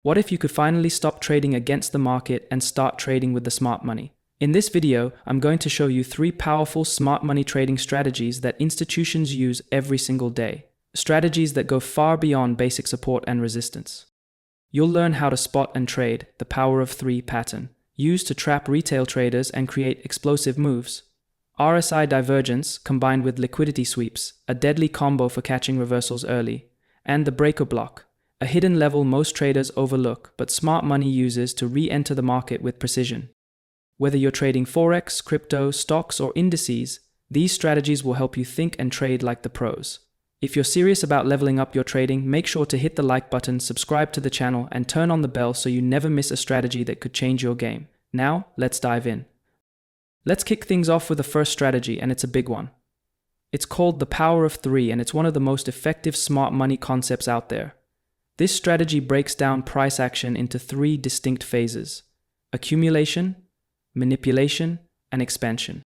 What if you could finally stop trading against the market and start trading with the smart money? In this video, I'm going to show you 3 powerful smart money trading strategies that institutions use every single day. Strategies that go far beyond basic support and resistance. You'll learn how to spot and trade the power of 3 pattern, used to trap retail traders and create explosive moves. RSI Divergence combined with liquidity sweeps, a deadly combo for catching reversals early. And the breaker block, a hidden level most traders overlook but smart money uses to re-enter the market with precision. Whether you're trading Forex, crypto, stocks, or indices, these strategies will help you think and trade like the pros. If you're serious about leveling up your trading, make sure to hit the like button, subscribe to the channel, and turn on the bell so you never miss a strategy that could change your game. Now, let's dive in. Let's kick things off with the first strategy, and it's a big one. It's called the power of 3, and it's one of the most effective smart money concepts out there. This strategy breaks down price action into 3 distinct phases: accumulation, manipulation, and expansion.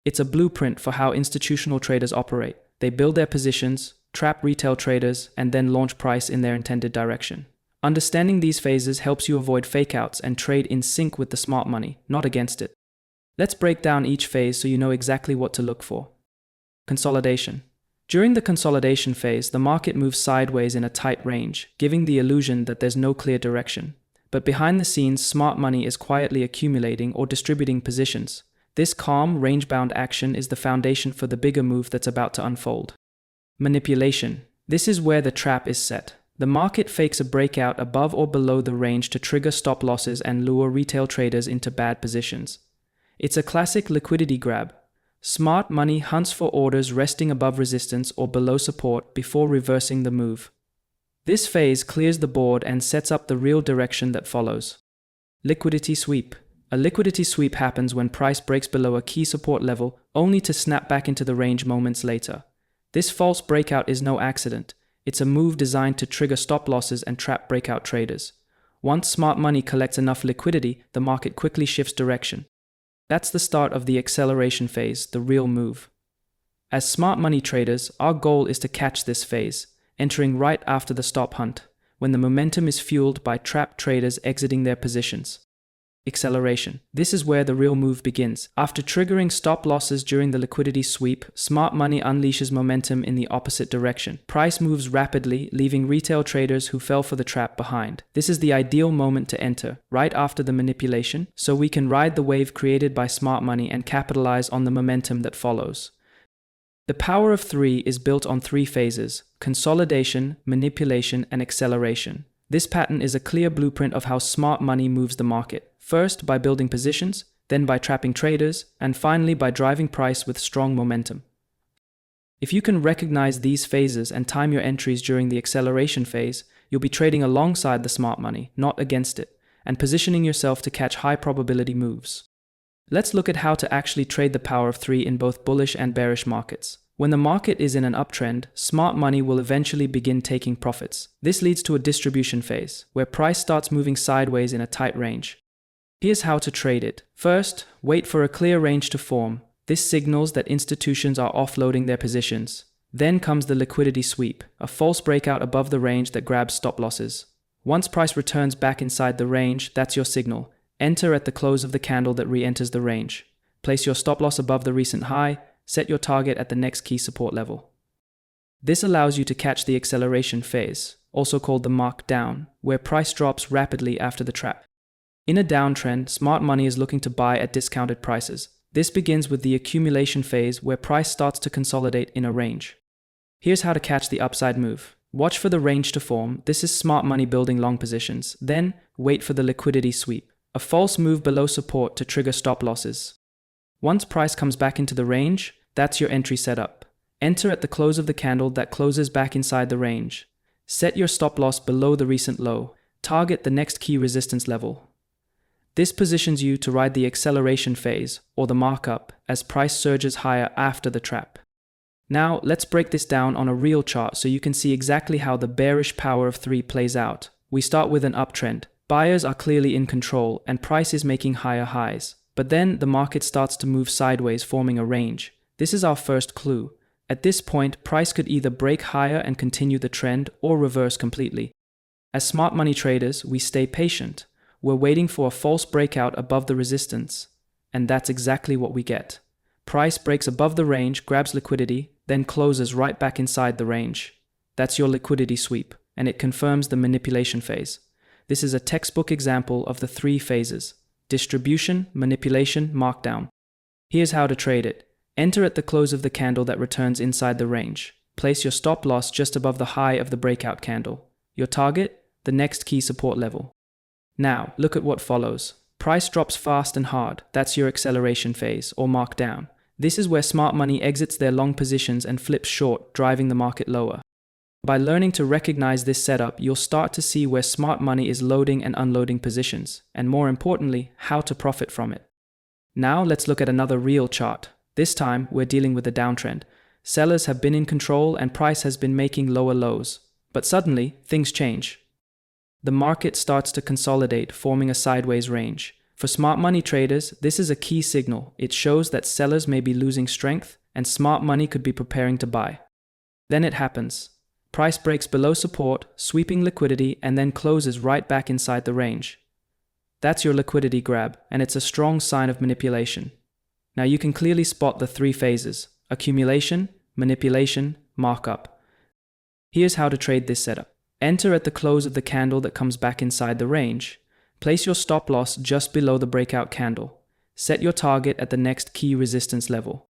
It's a blueprint for how institutional traders operate. They build their positions, trap retail traders, and then launch price in their intended direction. Understanding these phases helps you avoid fakeouts and trade in sync with the smart money, not against it. Let's break down each phase so you know exactly what to look for. Consolidation. During the consolidation phase, the market moves sideways in a tight range, giving the illusion that there's no clear direction. But behind the scenes, smart money is quietly accumulating or distributing positions. This calm, range-bound action is the foundation for the bigger move that's about to unfold. Manipulation. This is where the trap is set. The market fakes a breakout above or below the range to trigger stop losses and lure retail traders into bad positions. It's a classic liquidity grab. Smart money hunts for orders resting above resistance or below support before reversing the move. This phase clears the board and sets up the real direction that follows. Liquidity sweep. A liquidity sweep happens when price breaks below a key support level, only to snap back into the range moments later. This false breakout is no accident. It's a move designed to trigger stop losses and trap breakout traders. Once smart money collects enough liquidity, the market quickly shifts direction. That's the start of the acceleration phase, the real move. As smart money traders, our goal is to catch this phase, entering right after the stop hunt, when the momentum is fueled by trapped traders exiting their positions. Acceleration. This is where the real move begins. After triggering stop losses during the liquidity sweep, smart money unleashes momentum in the opposite direction. Price moves rapidly, leaving retail traders who fell for the trap behind. This is the ideal moment to enter, right after the manipulation, so we can ride the wave created by smart money and capitalize on the momentum that follows. The power of 3 is built on 3 phases: consolidation, manipulation, and acceleration. This pattern is a clear blueprint of how smart money moves the market. First by building positions, then by trapping traders, and finally by driving price with strong momentum. If you can recognize these phases and time your entries during the acceleration phase, you'll be trading alongside the smart money, not against it, and positioning yourself to catch high probability moves. Let's look at how to actually trade the power of 3 in both bullish and bearish markets. When the market is in an uptrend, smart money will eventually begin taking profits. This leads to a distribution phase, where price starts moving sideways in a tight range. Here's how to trade it. First, wait for a clear range to form. This signals that institutions are offloading their positions. Then comes the liquidity sweep, a false breakout above the range that grabs stop losses. Once price returns back inside the range, that's your signal. Enter at the close of the candle that re-enters the range. Place your stop loss above the recent high. Set your target at the next key support level. This allows you to catch the acceleration phase, also called the markdown, where price drops rapidly after the trap. In a downtrend, smart money is looking to buy at discounted prices. This begins with the accumulation phase, where price starts to consolidate in a range. Here's how to catch the upside move. Watch for the range to form. This is smart money building long positions. Then, wait for the liquidity sweep, a false move below support to trigger stop losses. Once price comes back into the range, that's your entry setup. Enter at the close of the candle that closes back inside the range. Set your stop loss below the recent low. Target the next key resistance level. This positions you to ride the acceleration phase, or the markup, as price surges higher after the trap. Now, let's break this down on a real chart so you can see exactly how the bearish power of 3 plays out. We start with an uptrend. Buyers are clearly in control, and price is making higher highs. But then the market starts to move sideways, forming a range. This is our first clue. At this point, price could either break higher and continue the trend or reverse completely. As smart money traders, we stay patient. We're waiting for a false breakout above the resistance, and that's exactly what we get. Price breaks above the range, grabs liquidity, then closes right back inside the range. That's your liquidity sweep, and it confirms the manipulation phase. This is a textbook example of the three phases: distribution, manipulation, markdown. Here's how to trade it. Enter at the close of the candle that returns inside the range. Place your stop loss just above the high of the breakout candle. Your target, the next key support level. Now, look at what follows. Price drops fast and hard. That's your acceleration phase, or markdown. This is where smart money exits their long positions and flips short, driving the market lower. By learning to recognize this setup, you'll start to see where smart money is loading and unloading positions, and more importantly, how to profit from it. Now let's look at another real chart. This time, we're dealing with a downtrend. Sellers have been in control and price has been making lower lows. But suddenly, things change. The market starts to consolidate, forming a sideways range. For smart money traders, this is a key signal. It shows that sellers may be losing strength and smart money could be preparing to buy. Then it happens. Price breaks below support, sweeping liquidity, and then closes right back inside the range. That's your liquidity grab, and it's a strong sign of manipulation. Now you can clearly spot the three phases: accumulation, manipulation, markup. Here's how to trade this setup. Enter at the close of the candle that comes back inside the range. Place your stop loss just below the breakout candle. Set your target at the next key resistance level.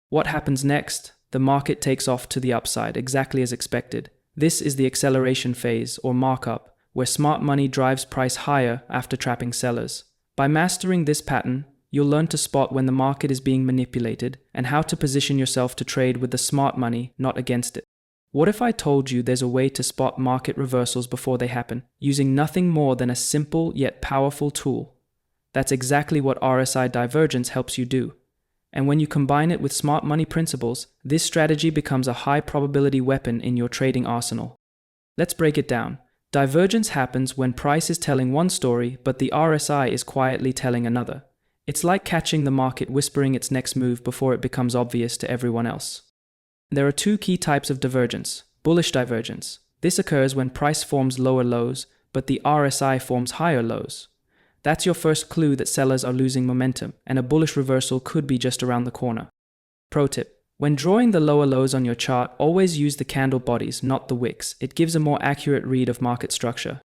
What happens next? The market takes off to the upside, exactly as expected. This is the acceleration phase, or markup, where smart money drives price higher after trapping sellers. By mastering this pattern, you'll learn to spot when the market is being manipulated and how to position yourself to trade with the smart money, not against it. What if I told you there's a way to spot market reversals before they happen, using nothing more than a simple yet powerful tool? That's exactly what RSI Divergence helps you do. And when you combine it with smart money principles, this strategy becomes a high probability weapon in your trading arsenal. Let's break it down. Divergence happens when price is telling one story, but the RSI is quietly telling another. It's like catching the market whispering its next move before it becomes obvious to everyone else. There are two key types of divergence. Bullish divergence. This occurs when price forms lower lows, but the RSI forms higher lows. That's your first clue that sellers are losing momentum, and a bullish reversal could be just around the corner. Pro tip: when drawing the lower lows on your chart, always use the candle bodies, not the wicks. It gives a more accurate read of market structure.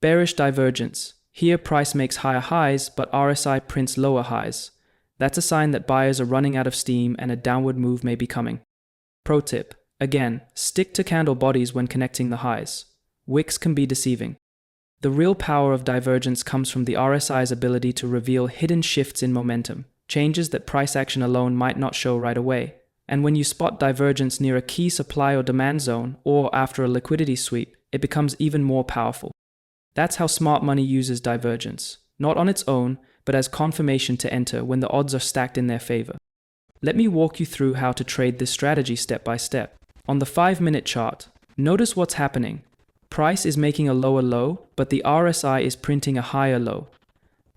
Bearish divergence. Here price makes higher highs, but RSI prints lower highs. That's a sign that buyers are running out of steam and a downward move may be coming. Pro tip: again, stick to candle bodies when connecting the highs. Wicks can be deceiving. The real power of divergence comes from the RSI's ability to reveal hidden shifts in momentum, changes that price action alone might not show right away. And when you spot divergence near a key supply or demand zone, or after a liquidity sweep, it becomes even more powerful. That's how smart money uses divergence, not on its own, but as confirmation to enter when the odds are stacked in their favor. Let me walk you through how to trade this strategy step by step. On the 5-minute chart, notice what's happening. Price is making a lower low, but the RSI is printing a higher low.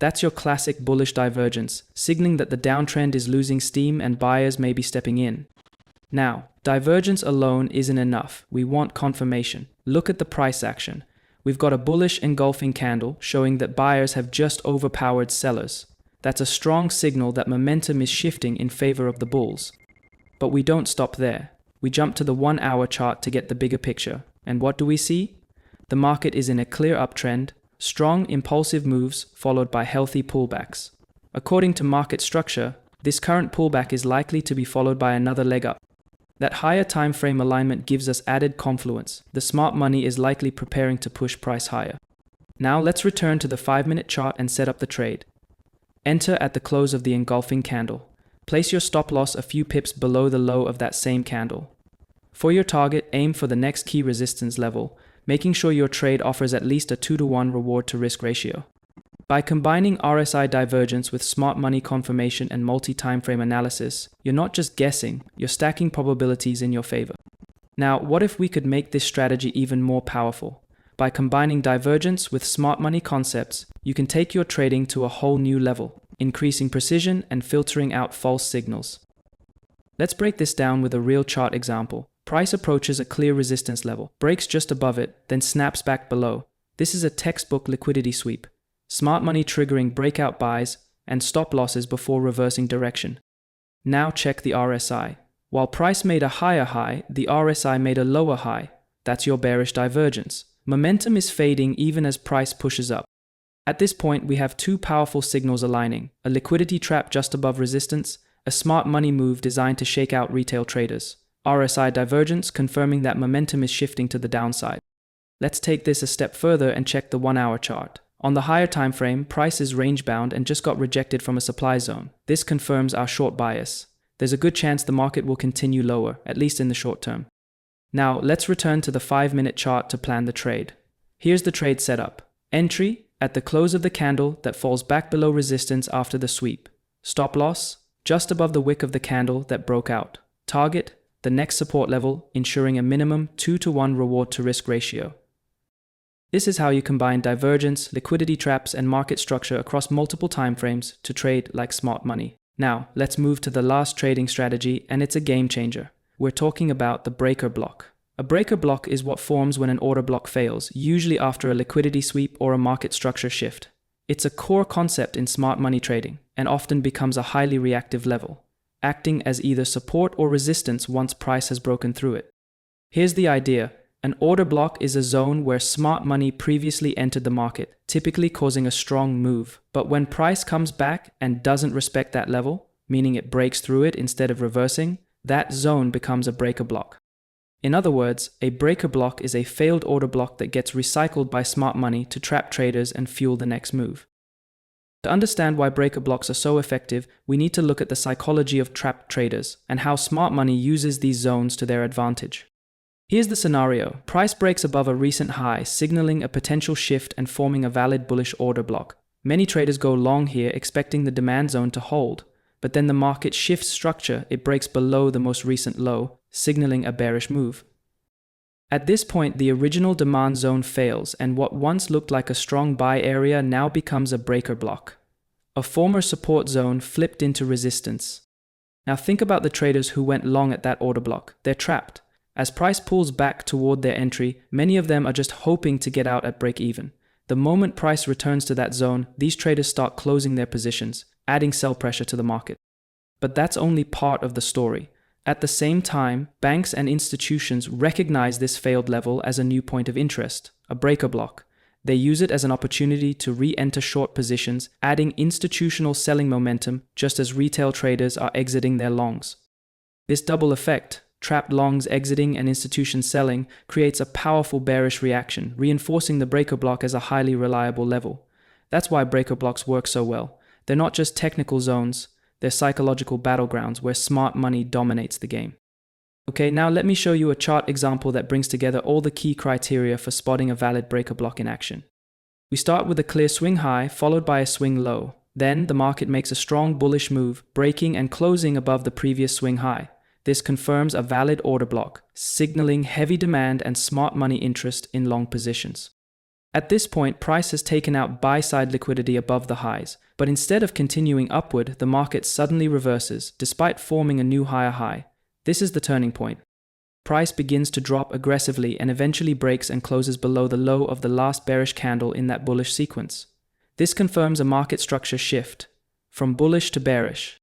That's your classic bullish divergence, signaling that the downtrend is losing steam and buyers may be stepping in. Now, divergence alone isn't enough. We want confirmation. Look at the price action. We've got a bullish engulfing candle showing that buyers have just overpowered sellers. That's a strong signal that momentum is shifting in favor of the bulls. But we don't stop there. We jump to the 1-hour chart to get the bigger picture. And what do we see? The market is in a clear uptrend, strong impulsive moves followed by healthy pullbacks. According to market structure, this current pullback is likely to be followed by another leg up. That higher time frame alignment gives us added confluence. The smart money is likely preparing to push price higher. Now let's return to the 5-minute chart and set up the trade. Enter at the close of the engulfing candle. Place your stop loss a few pips below the low of that same candle. For your target, aim for the next key resistance level, making sure your trade offers at least a 2-to-1 reward to risk ratio. By combining RSI divergence with smart money confirmation and multi-timeframe analysis, you're not just guessing, you're stacking probabilities in your favor. Now, what if we could make this strategy even more powerful? By combining divergence with smart money concepts, you can take your trading to a whole new level, increasing precision and filtering out false signals. Let's break this down with a real chart example. Price approaches a clear resistance level, breaks just above it, then snaps back below. This is a textbook liquidity sweep. Smart money triggering breakout buys and stop losses before reversing direction. Now check the RSI. While price made a higher high, the RSI made a lower high. That's your bearish divergence. Momentum is fading even as price pushes up. At this point, we have two powerful signals aligning: a liquidity trap just above resistance, a smart money move designed to shake out retail traders. RSI divergence confirming that momentum is shifting to the downside. Let's take this a step further and check the 1-hour chart. On the higher time frame, price is range-bound and just got rejected from a supply zone. This confirms our short bias. There's a good chance the market will continue lower, at least in the short term. Now, let's return to the 5-minute chart to plan the trade. Here's the trade setup. Entry, at the close of the candle that falls back below resistance after the sweep. Stop loss, just above the wick of the candle that broke out. Target, the next support level, ensuring a minimum 2-to-1 reward to risk ratio. This is how you combine divergence, liquidity traps, and market structure across multiple timeframes to trade like smart money. Now, let's move to the last trading strategy, and it's a game changer. We're talking about the breaker block. A breaker block is what forms when an order block fails, usually after a liquidity sweep or a market structure shift. It's a core concept in smart money trading, and often becomes a highly reactive level, acting as either support or resistance once price has broken through it. Here's the idea. An order block is a zone where smart money previously entered the market, typically causing a strong move. But when price comes back and doesn't respect that level, meaning it breaks through it instead of reversing, that zone becomes a breaker block. In other words, a breaker block is a failed order block that gets recycled by smart money to trap traders and fuel the next move. To understand why breaker blocks are so effective, we need to look at the psychology of trapped traders and how smart money uses these zones to their advantage. Here's the scenario. Price breaks above a recent high, signaling a potential shift and forming a valid bullish order block. Many traders go long here, expecting the demand zone to hold, but then the market shifts structure. It breaks below the most recent low, signaling a bearish move. At this point, the original demand zone fails, and what once looked like a strong buy area now becomes a breaker block. A former support zone flipped into resistance. Now think about the traders who went long at that order block. They're trapped. As price pulls back toward their entry, many of them are just hoping to get out at break even. The moment price returns to that zone, these traders start closing their positions, adding sell pressure to the market. But that's only part of the story. At the same time, banks and institutions recognize this failed level as a new point of interest, a breaker block. They use it as an opportunity to re-enter short positions, adding institutional selling momentum just as retail traders are exiting their longs. This double effect, trapped longs exiting and institutions selling, creates a powerful bearish reaction, reinforcing the breaker block as a highly reliable level. That's why breaker blocks work so well. They're not just technical zones, they're psychological battlegrounds where smart money dominates the game. Okay, now let me show you a chart example that brings together all the key criteria for spotting a valid breaker block in action. We start with a clear swing high, followed by a swing low. Then the market makes a strong bullish move, breaking and closing above the previous swing high. This confirms a valid order block, signaling heavy demand and smart money interest in long positions. At this point, price has taken out buy-side liquidity above the highs, but instead of continuing upward, the market suddenly reverses, despite forming a new higher high. This is the turning point. Price begins to drop aggressively and eventually breaks and closes below the low of the last bearish candle in that bullish sequence. This confirms a market structure shift, from bullish to bearish.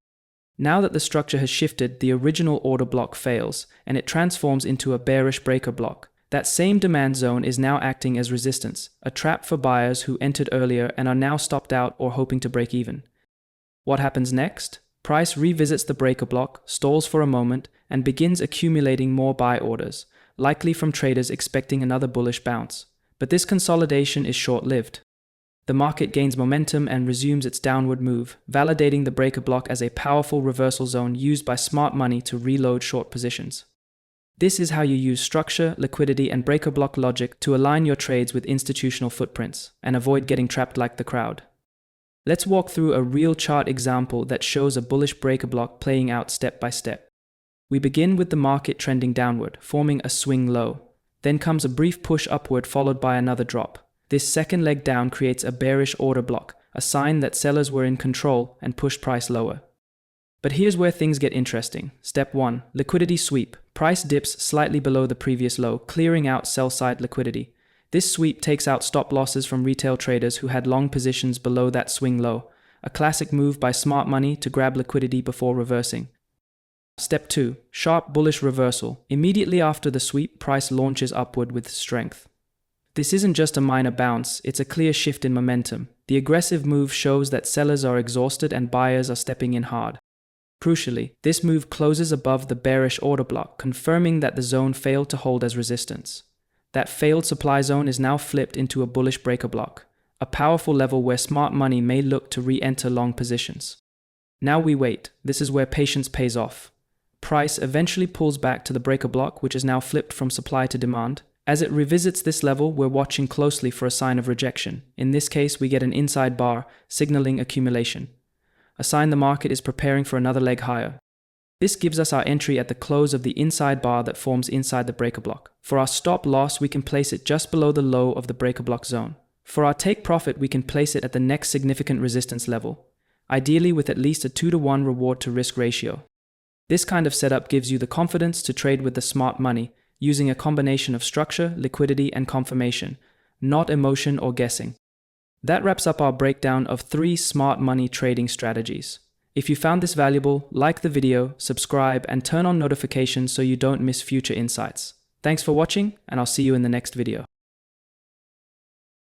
Now that the structure has shifted, the original order block fails, and it transforms into a bearish breaker block. That same demand zone is now acting as resistance, a trap for buyers who entered earlier and are now stopped out or hoping to break even. What happens next? Price revisits the breaker block, stalls for a moment, and begins accumulating more buy orders, likely from traders expecting another bullish bounce. But this consolidation is short-lived. The market gains momentum and resumes its downward move, validating the breaker block as a powerful reversal zone used by smart money to reload short positions. This is how you use structure, liquidity, and breaker block logic to align your trades with institutional footprints and avoid getting trapped like the crowd. Let's walk through a real chart example that shows a bullish breaker block playing out step by step. We begin with the market trending downward, forming a swing low. Then comes a brief push upward followed by another drop. This second leg down creates a bearish order block, a sign that sellers were in control and pushed price lower. But here's where things get interesting. Step 1. Liquidity sweep. Price dips slightly below the previous low, clearing out sell-side liquidity. This sweep takes out stop losses from retail traders who had long positions below that swing low, a classic move by smart money to grab liquidity before reversing. Step 2. Sharp bullish reversal. Immediately after the sweep, price launches upward with strength. This isn't just a minor bounce, it's a clear shift in momentum. The aggressive move shows that sellers are exhausted and buyers are stepping in hard. Crucially, this move closes above the bearish order block, confirming that the zone failed to hold as resistance. That failed supply zone is now flipped into a bullish breaker block, a powerful level where smart money may look to re-enter long positions. Now we wait. This is where patience pays off. Price eventually pulls back to the breaker block, which is now flipped from supply to demand. As it revisits this level, we're watching closely for a sign of rejection. In this case, we get an inside bar, signaling accumulation, a sign the market is preparing for another leg higher. This gives us our entry at the close of the inside bar that forms inside the breaker block. For our stop loss, we can place it just below the low of the breaker block zone. For our take profit, we can place it at the next significant resistance level, ideally with at least a 2-to-1 reward to risk ratio. This kind of setup gives you the confidence to trade with the smart money, using a combination of structure, liquidity, and confirmation, not emotion or guessing. That wraps up our breakdown of 3 smart money trading strategies. If you found this valuable, like the video, subscribe, and turn on notifications so you don't miss future insights. Thanks for watching, and I'll see you in the next video.